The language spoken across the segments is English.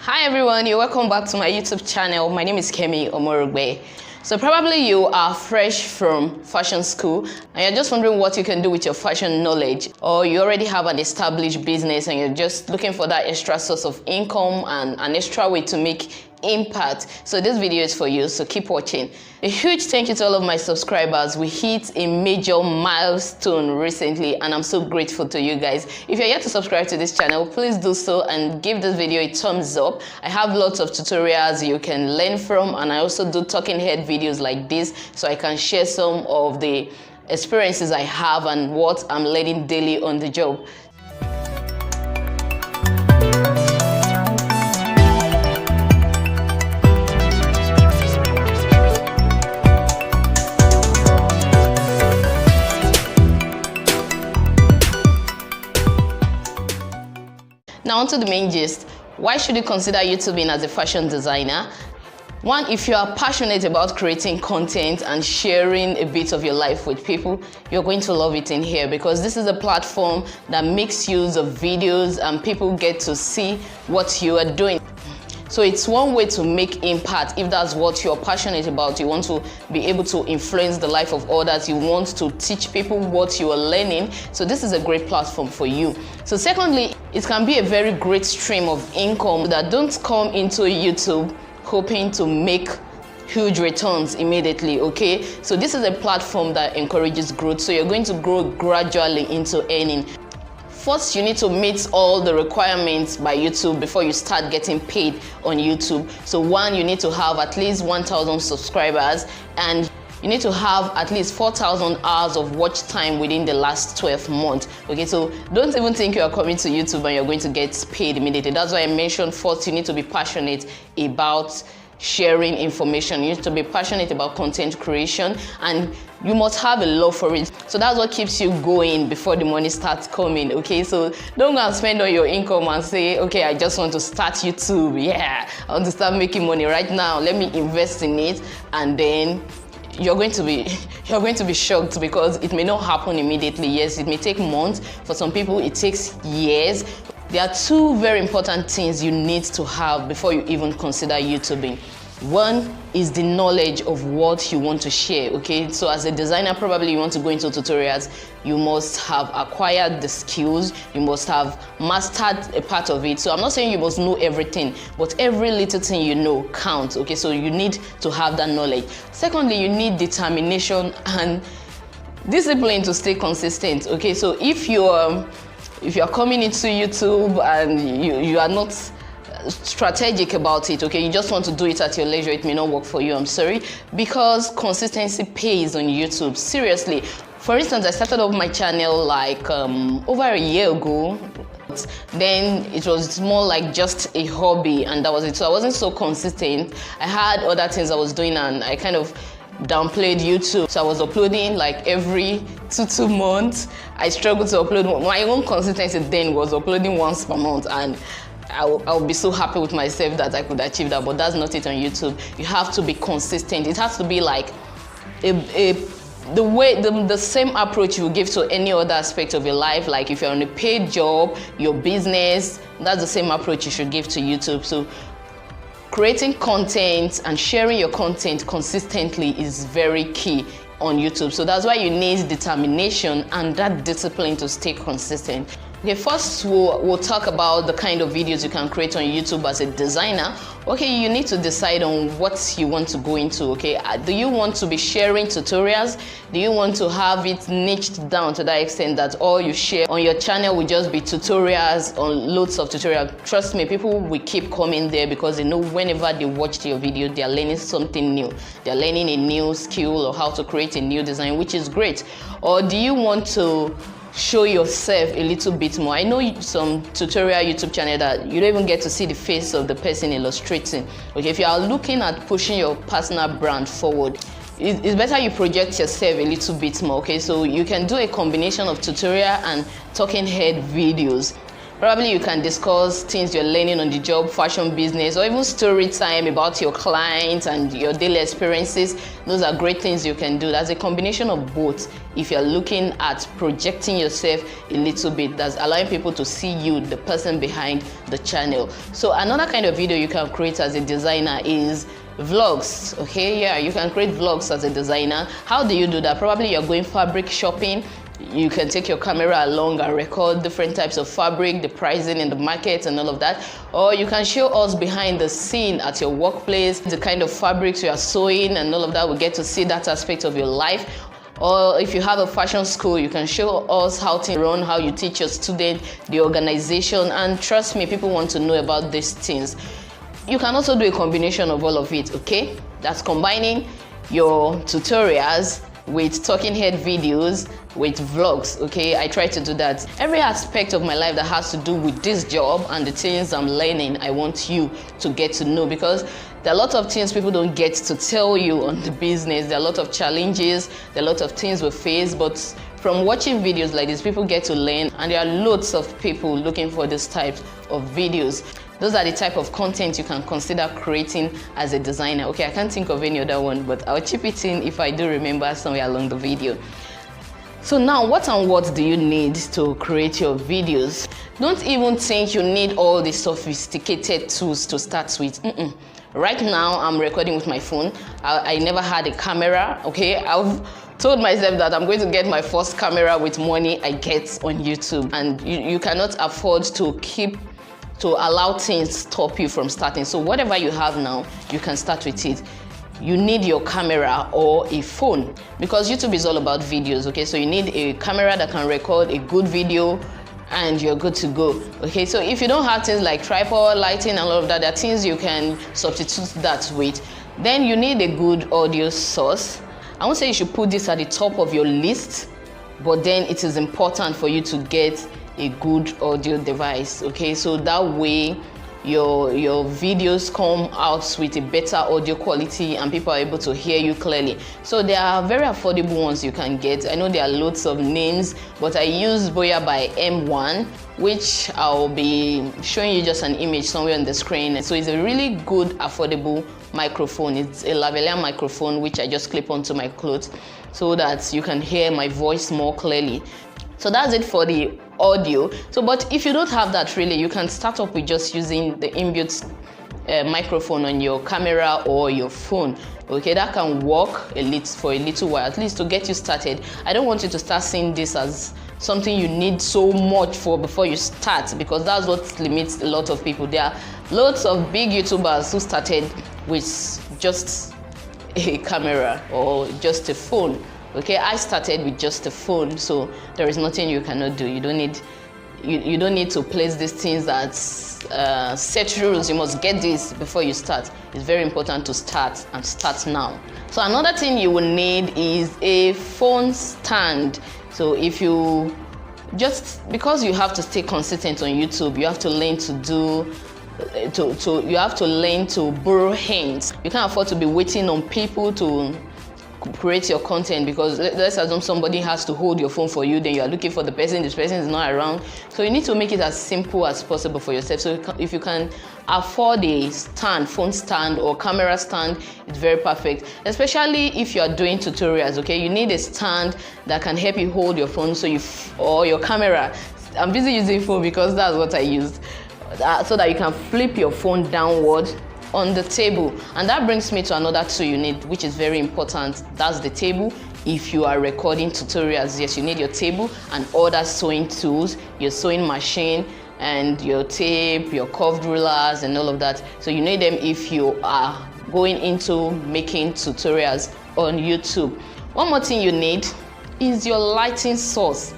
Hi everyone, you're welcome back to my YouTube channel. My name is Kemi Omorogbe. So probably you are fresh from fashion school and you're just wondering what you can do with your fashion knowledge, or you already have an established business and you're just looking for that extra source of income and an extra way to make impact. So this video is for you, so keep watching. A huge thank you to all of my subscribers. We hit a major milestone recently and I'm so grateful to you guys. If you're yet to subscribe to this channel, please do so and give this video a thumbs up. I have lots of tutorials you can learn from, and I also do talking head videos like this so I can share some of the experiences I have and what I'm learning daily on the job. Now onto the main gist. Why should you consider YouTubing as a fashion designer? One, if you are passionate about creating content and sharing a bit of your life with people, you're going to love it in here, because this is a platform that makes use of videos and people get to see what you are doing. So it's one way to make impact. If that's what you're passionate about, you want to be able to influence the life of others, you want to teach people what you are learning, so this is a great platform for you. So secondly, it can be a very great stream of income that don't come into YouTube hoping to make huge returns immediately, okay? So this is a platform that encourages growth, so you're going to grow gradually into earning. First, you need to meet all the requirements by YouTube before you start getting paid on YouTube. So one, you need to have at least 1,000 subscribers, and you need to have at least 4,000 hours of watch time within the last 12 months. Okay, so don't even think you are coming to YouTube and you're going to get paid immediately. That's why I mentioned first, you need to be passionate about sharing information. You need to be passionate about content creation, and you must have a love for it. So that's what keeps you going before the money starts coming, okay? So don't go and spend all your income and say, okay, I just want to start YouTube. Yeah, I want to start making money right now. Let me invest in it, and then you're going to be shocked, because it may not happen immediately. Yes, it may take months. For some people, it takes years. There are two very important things you need to have before you even consider YouTubing. One is the knowledge of what you want to share, okay? So as a designer, probably you want to go into tutorials. You must have acquired the skills. You must have mastered a part of it. So I'm not saying you must know everything, but every little thing you know counts, okay? So you need to have that knowledge. Secondly, you need determination and discipline to stay consistent, okay? So if you're coming into YouTube and you are not strategic about it, okay, you just want to do it at your leisure, it may not work for you. I'm sorry, because consistency pays on YouTube. Seriously. For instance, I started off my channel like over a year ago. Then it was more like just a hobby, and that was it. So I wasn't so consistent. I had other things I was doing, and I kind of downplayed YouTube. So I was uploading like every two months. I struggled to upload. My own consistency then was uploading once per month, and I'll be so happy with myself that I could achieve that. But that's not it on YouTube. You have to be consistent. It has to be like the same approach you give to any other aspect of your life. Like if you're on a paid job, your business, that's the same approach you should give to YouTube. So creating content and sharing your content consistently is very key on YouTube. So that's why you need determination and that discipline to stay consistent. Okay, first we'll talk about the kind of videos you can create on YouTube as a designer. Okay, you need to decide on what you want to go into, okay? Do you want to be sharing tutorials? Do you want to have it niched down to that extent that all you share on your channel will just be tutorials on loads of tutorials? Trust me, people will keep coming there because they know whenever they watch your video, they are learning something new. They're learning a new skill or how to create a new design, which is great. Or do you want to show yourself a little bit more? I know some tutorial YouTube channel that you don't even get to see the face of the person illustrating. Okay, if you are looking at pushing your personal brand forward, it's better you project yourself a little bit more, okay? So you can do a combination of tutorial and talking head videos. Probably you can discuss things you're learning on the job, fashion business, or even story time about your clients and your daily experiences. Those are great things you can do. That's a combination of both. If you're looking at projecting yourself a little bit, that's allowing people to see you, the person behind the channel. So another kind of video you can create as a designer is vlogs. Okay, yeah, you can create vlogs as a designer. How do you do that? Probably you're going fabric shopping. You can take your camera along and record different types of fabric, the pricing in the market and all of that. Or you can show us behind the scene at your workplace, the kind of fabrics you are sewing and all of that. We get to see that aspect of your life. Or if you have a fashion school, you can show us how to run, how you teach your student, the organization. And trust me, people want to know about these things. You can also do a combination of all of it, okay? That's combining your tutorials with talking head videos, with vlogs, okay? I try to do that. Every aspect of my life that has to do with this job and the things I'm learning, I want you to get to know, because there are a lot of things people don't get to tell you on the business. There are a lot of challenges, there are a lot of things we face, but from watching videos like this, people get to learn, and there are loads of people looking for this type of videos. Those are the type of content you can consider creating as a designer. Okay, I can't think of any other one, but I'll chip it in if I do remember somewhere along the video. So now, what and what do you need to create your videos? Don't even think you need all the sophisticated tools to start with. Right now, I'm recording with my phone. I never had a camera, okay? I've told myself that I'm going to get my first camera with money I get on YouTube. And you cannot afford to allow things stop you from starting. So whatever you have now, you can start with it. You need your camera or a phone, because YouTube is all about videos, okay? So you need a camera that can record a good video and you're good to go, okay? So if you don't have things like tripod, lighting and all of that, there are things you can substitute that with. Then you need a good audio source. I won't say you should put this at the top of your list, but then it is important for you to get a good audio device, okay? So that way your videos come out with a better audio quality and people are able to hear you clearly. So there are very affordable ones you can get. I know there are loads of names, but I use Boya by M1, which I'll be showing you just an image somewhere on the screen. So it's a really good affordable microphone. It's a lavalier microphone which I just clip onto my clothes so that you can hear my voice more clearly. So that's it for the audio. So, but if you don't have that, really, you can start up with just using the inbuilt microphone on your camera or your phone. Okay, that can work for a little while, at least to get you started. I don't want you to start seeing this as something you need so much for before you start, because that's what limits a lot of people. There are lots of big YouTubers who started with just a camera or just a phone. Okay, I started with just a phone, so there is nothing you cannot do. You don't need to place these things that set rules. You must get this before you start. It's very important to start, and start now. So another thing you will need is a phone stand. So if you because you have to stay consistent on YouTube, you have to learn you have to learn to borrow hints. You can't afford to be waiting on people to create your content, because let's assume somebody has to hold your phone for you, then you are looking for the person, this person is not around. So you need to make it as simple as possible for yourself. So if you can afford a stand, phone stand or camera stand, it's very perfect, especially if you are doing tutorials. Okay, you need a stand that can help you hold your phone or your camera. I'm busy using phone because that's what I used, so that you can flip your phone downward on the table. And that brings me to another tool you need, which is very important. That's the table. If you are recording tutorials, yes, you need your table and other sewing tools, your sewing machine and your tape, your curved rulers and all of that. So you need them if you are going into making tutorials on YouTube. One more thing you need is your lighting source.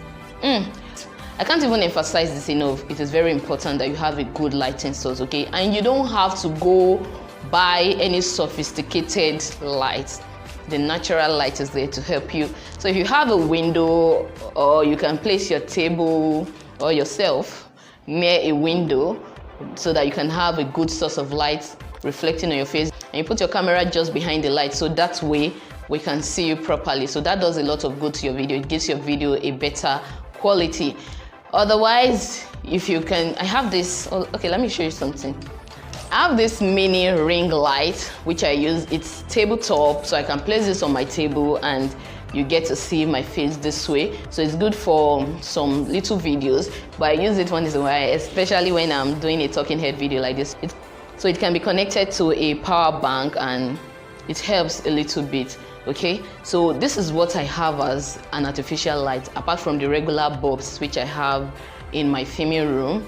I can't even emphasize this enough. It is very important that you have a good lighting source, okay? And you don't have to go buy any sophisticated light. The natural light is there to help you. So if you have a window, or you can place your table or yourself near a window so that you can have a good source of light reflecting on your face, and you put your camera just behind the light, so that way we can see you properly. So that does a lot of good to your video. It gives your video a better quality. Otherwise, if you can, I have this, okay, let me show you something. I have this mini ring light which I use. It's tabletop, so I can place this on my table and you get to see my face this way. So it's good for some little videos, but I use it once in a while, especially when I'm doing a talking head video like this. So it can be connected to a power bank and it helps a little bit. Okay, so this is what I have as an artificial light, apart from the regular bulbs which I have in my female room.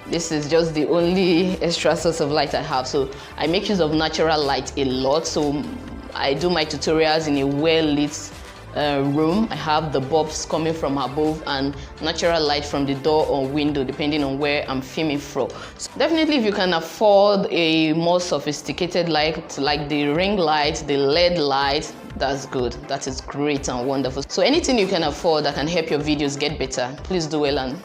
This is just the only extra source of light I have. So I make use of natural light a lot. So I do my tutorials in a well-lit room. I have the bulbs coming from above and natural light from the door or window, depending on where I'm filming from. So definitely, if you can afford a more sophisticated light like the ring light, the LED light, that's good. That is great and wonderful. So anything you can afford that can help your videos get better, please do well and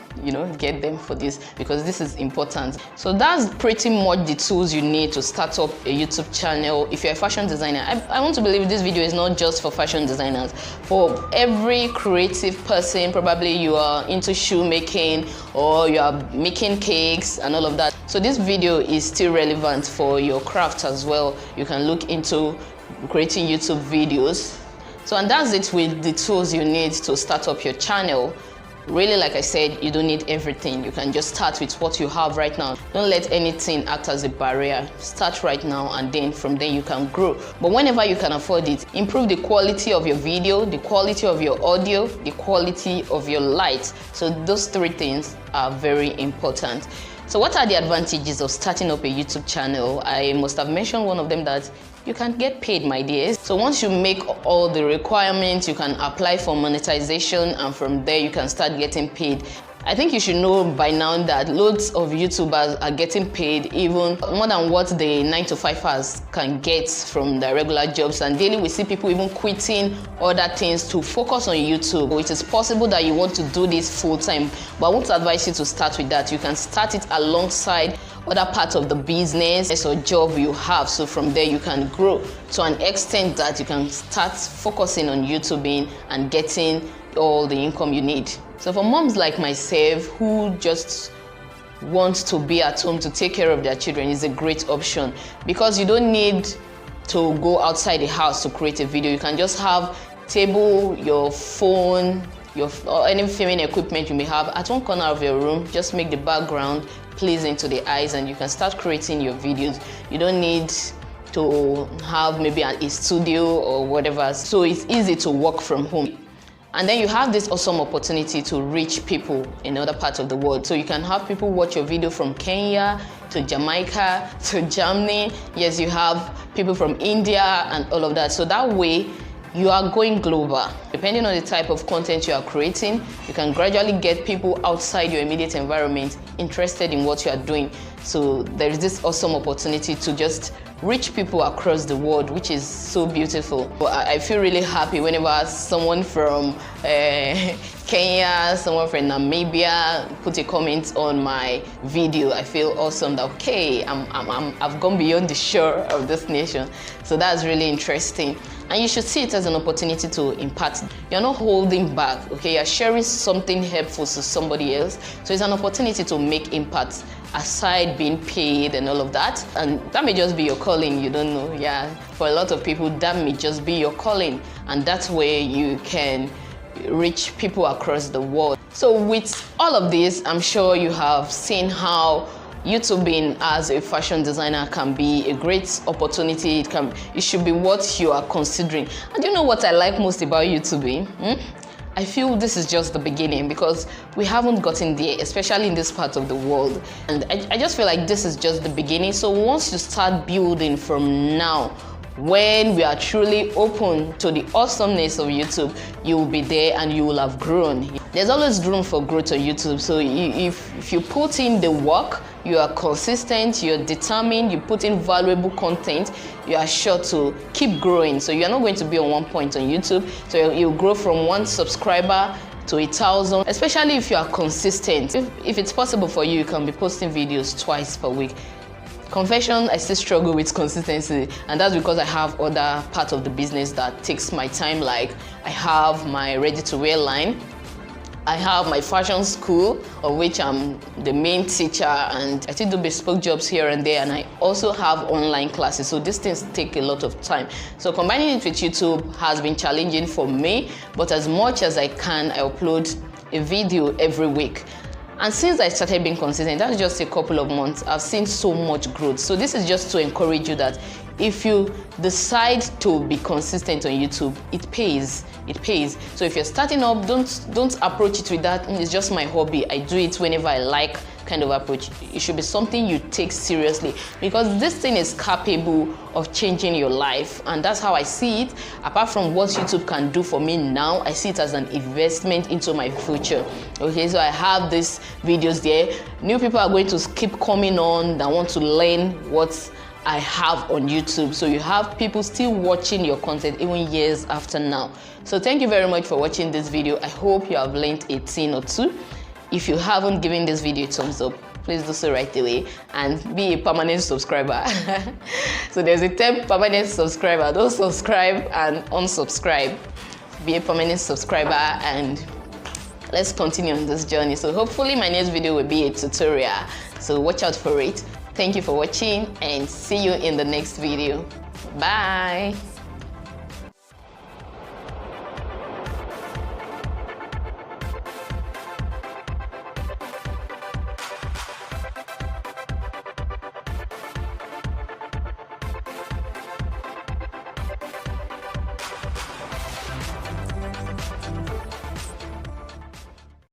get them for this, because this is important. So that's pretty much the tools you need to start up a YouTube channel if you're a fashion designer. I want to believe this video is not just for fashion designers. For every creative person, probably you are into shoemaking or you are making cakes and all of that. So this video is still relevant for your craft as well. You can look into creating YouTube videos. So, and that's it with the tools you need to start up your channel. Really, like I said, you don't need everything. You can just start with what you have right now. Don't let anything act as a barrier. Start right now and then from there you can grow. But whenever you can afford it, improve the quality of your video, the quality of your audio, the quality of your light. So those three things are very important. So what are the advantages of starting up a YouTube channel? I must have mentioned one of them, that you can get paid, my dears. So once you make all the requirements, you can apply for monetization, and from there you can start getting paid. I think you should know by now that loads of YouTubers are getting paid even more than what the 9-to-5ers can get from their regular jobs. And daily we see people even quitting other things to focus on YouTube. It is possible that you want to do this full time, but I want to advise you to start with that. You can start it alongside other parts of the business or job you have. So from there you can grow to an extent that you can start focusing on YouTubing and getting all the income you need. So for moms like myself who just want to be at home to take care of their children, is a great option, because you don't need to go outside the house to create a video. You can just have table, your phone, or any filming equipment you may have at one corner of your room. Just make the background pleasing to the eyes and you can start creating your videos. You don't need to have maybe a studio or whatever. So it's easy to work from home. And then you have this awesome opportunity to reach people in other parts of the world. So you can have people watch your video from Kenya to Jamaica to Germany. Yes, you have people from India and all of that. So that way you are going global. Depending on the type of content you are creating, you can gradually get people outside your immediate environment interested in what you are doing. So there is this awesome opportunity to just reach people across the world, which is so beautiful. I feel really happy whenever someone from Kenya, someone from Namibia put a comment on my video. I feel awesome that, okay, I've gone beyond the shore of this nation. So that's really interesting. And you should see it as an opportunity to impact. You're not holding back, okay? You're sharing something helpful to somebody else. So it's an opportunity to make impact aside being paid and all of that. And that may just be your calling, you don't know. Yeah, for a lot of people, that may just be your calling. And that's where you can reach people across the world. So with all of this, I'm sure you have seen how YouTubing as a fashion designer can be a great opportunity. It should be what you are considering. And you know what I like most about YouTubing? I feel this is just the beginning, because we haven't gotten there, especially in this part of the world. And I just feel like this is just the beginning. So once you start building from now, when we are truly open to the awesomeness of YouTube, you will be there and you will have grown. There's always room for growth on YouTube. So if you put in the work, you are consistent, you're determined, you put in valuable content, you are sure to keep growing. So you're not going to be on one point on YouTube. So you'll grow from 1 subscriber to 1,000, especially if you are consistent. If it's possible for you, you can be posting videos twice per week. Confession, I still struggle with consistency, and that's because I have other parts of the business that takes my time. Like I have my ready-to-wear line, I have my fashion school, of which I'm the main teacher, and I still do bespoke jobs here and there, and I also have online classes. So these things take a lot of time. So combining it with YouTube has been challenging for me, but as much as I can, I upload a video every week. And since I started being consistent, that's just a couple of months, I've seen so much growth. So this is just to encourage you that if you decide to be consistent on YouTube, it pays. It pays. So if you're starting up, don't approach it with that, it's just my hobby, I do it whenever I like kind of approach. It should be something you take seriously, because this thing is capable of changing your life, and that's how I see it. Apart from what YouTube can do for me now, I see it as an investment into my future. Okay, so I have these videos there. New people are going to keep coming on that want to learn what I have on YouTube. So you have people still watching your content even years after now. So thank you very much for watching this video. I hope you have learned a thing or two. If you haven't given this video a thumbs up, please do so right away and be a permanent subscriber. So there's a term, permanent subscriber. Don't subscribe and unsubscribe. Be a permanent subscriber and let's continue on this journey. So hopefully my next video will be a tutorial. So watch out for it. Thank you for watching and see you in the next video. Bye.